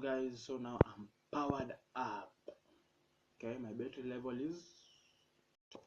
guys, so now I'm powered up. Okay, my battery level is top.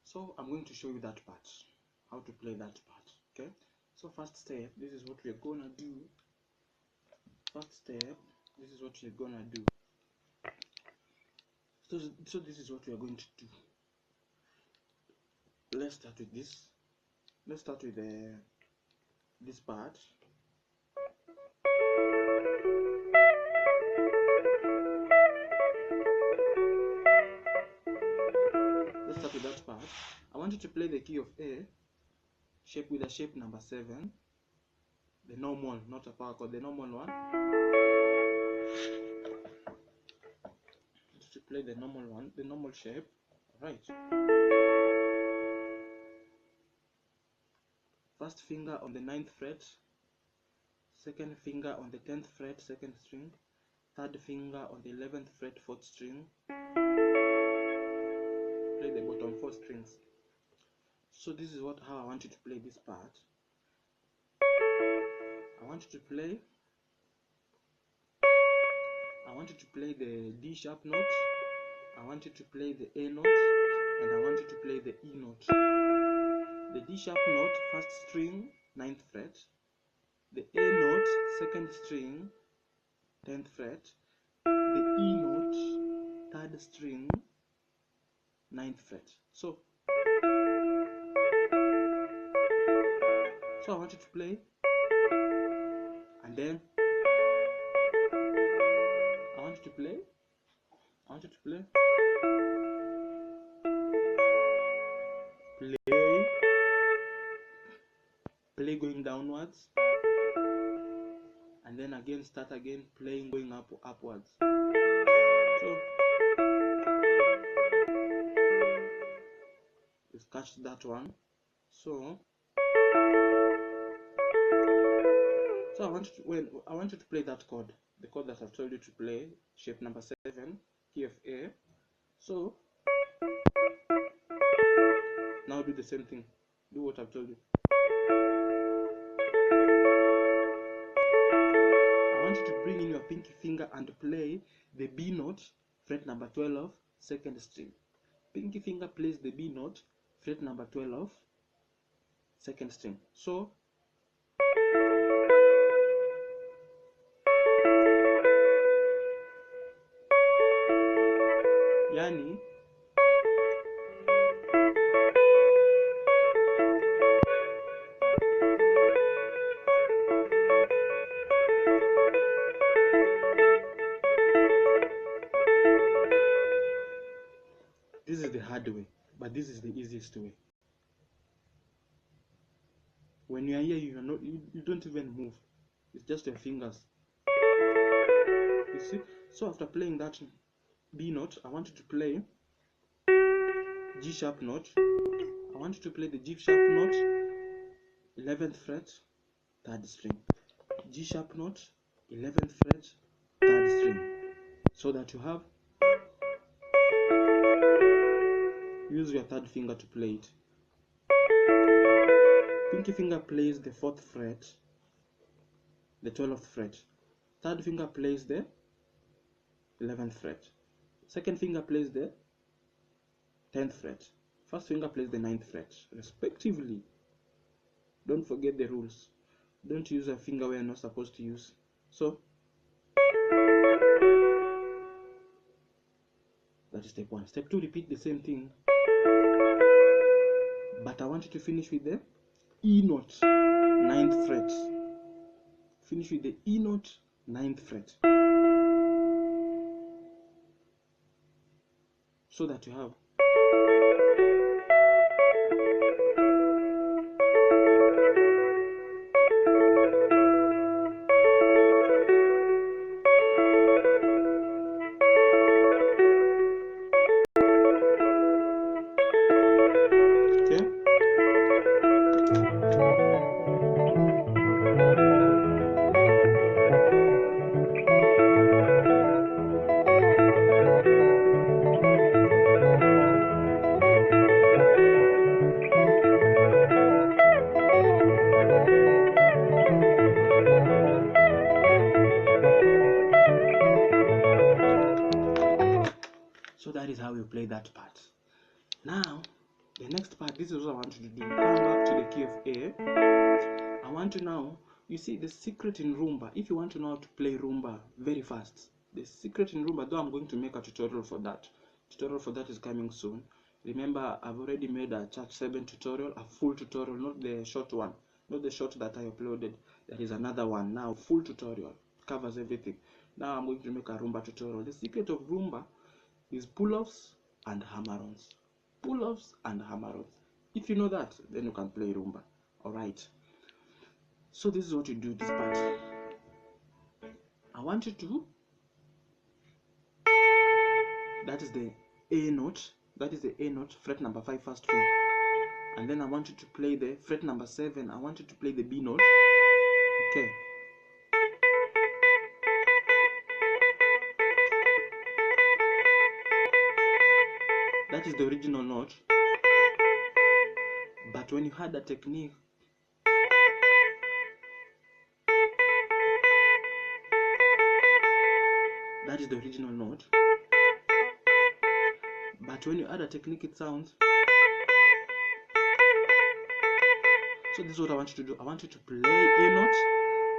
So I'm going to show you that part, how to play that part. Okay, so first step, this is what we're gonna do. First step, this is what we're gonna do. So this is what we are going to do. Let's start with this. Let's start with this part. Let's start with that part. I want you to play the key of A shape with a shape number 7. The normal, not a power chord, the normal one. To play the normal one, the normal shape. Right. First finger on the 9th fret, second finger on the 10th fret, 2nd string, third finger on the 11th fret, 4th string. Play the bottom 4 strings. So this is how I want you to play this part. I want you to play the D sharp note, I want you to play the A note, and I want you to play the E note. The D sharp note, 1st string, 9th fret, the A note, 2nd string, 10th fret, the E note, 3rd string, 9th fret. So I want you to play, and then I want you to play, play going downwards, and then again start again playing going upwards. So you've catched that one. So I want you to play that chord, the chord that I've told you to play, shape number 7, key of A. So now do the same thing. Do what I've told you. I want you to bring in your pinky finger and play the B note, fret number 12, 2nd string. Pinky finger plays the B note, fret number 12, 2nd string. So yani this is the hard way, but this is the easiest way. When you are here, you don't even move. It's just your fingers. You see? So after playing that B note, I want you to play G sharp note. I want you to play the G sharp note, 11th fret, 3rd string. G sharp note, 11th fret, 3rd string. So that you have, use your 3rd finger to play it. Pinky finger plays the 4th fret, the 12th fret. 3rd finger plays the 11th fret. 2nd finger plays the 10th fret. 1st finger plays the 9th fret, respectively. Don't forget the rules. Don't use a finger where you're not supposed to use. So that is step 1. Step 2, repeat the same thing, but I want you to finish with the E note, 9th fret. Finish with the E note, 9th fret, so that you have play that part. Now the next part, this is what I want you to do. Come back to the key of A. I want to now, you see the secret in rumba, if you want to know how to play rumba very fast, the secret in rumba, though I'm going to make a tutorial for that. Tutorial for that is coming soon. Remember, I've already made a chart 7 tutorial, a full tutorial, not the short one, not the short that I uploaded. There is another one now, full tutorial, covers everything. Now I'm going to make a rumba tutorial. The secret of rumba is pull-offs and hammer-ons. Pull-offs and hammer-ons. If you know that, then you can play rumba. Alright. So this is what you do this part. I want you to, that is the A note, that is the A note, fret number 5 first string. And then I want you to play the fret number 7, I want you to play the B note. Okay. That is the original note. But when you had a technique, that is the original note. But when you add a technique, it sounds. So this is what I want you to do. I want you to play A note,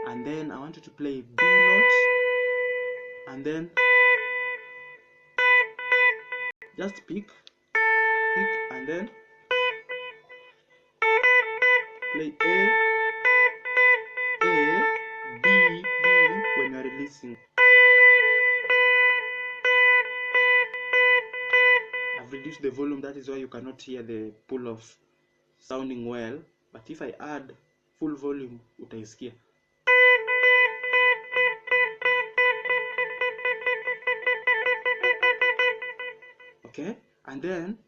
and then I want you to play B note, and then just pick, and then play A, B when you are releasing. I've reduced the volume, that is why you cannot hear the pull-off sounding well. But if I add full volume, utaisikia. Okay, and then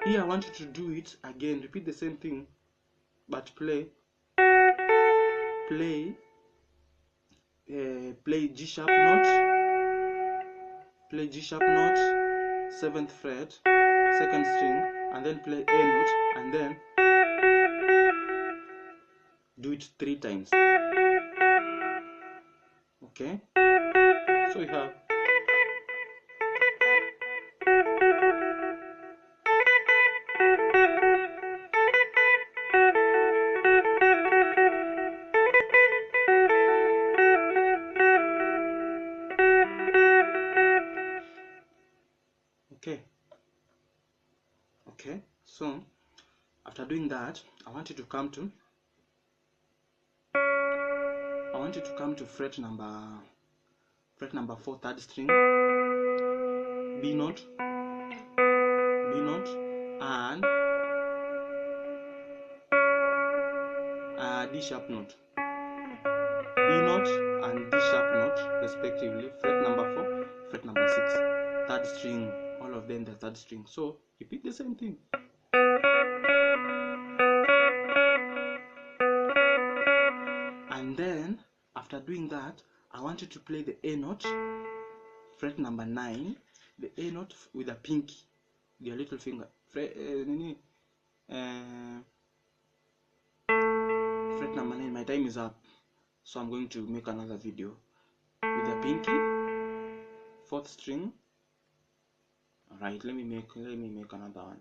here I want you to do it again, repeat the same thing, but play G sharp note, play G sharp note, 7th fret, 2nd string, and then play A note, and then do it 3 times. Okay, so you have okay. So after doing that, I want you to come to fret number 4, 3rd string, B note, and D sharp note, B note and D sharp note respectively, fret number 4, fret number 6, 3rd string, all of them the 3rd string. So repeat the same thing. And then after doing that, I want you to play the A note, fret number 9, the A note with a pinky, your little finger, fret number 9. My time is up, so I'm going to make another video with a pinky, 4th string. Alright, let me make another one.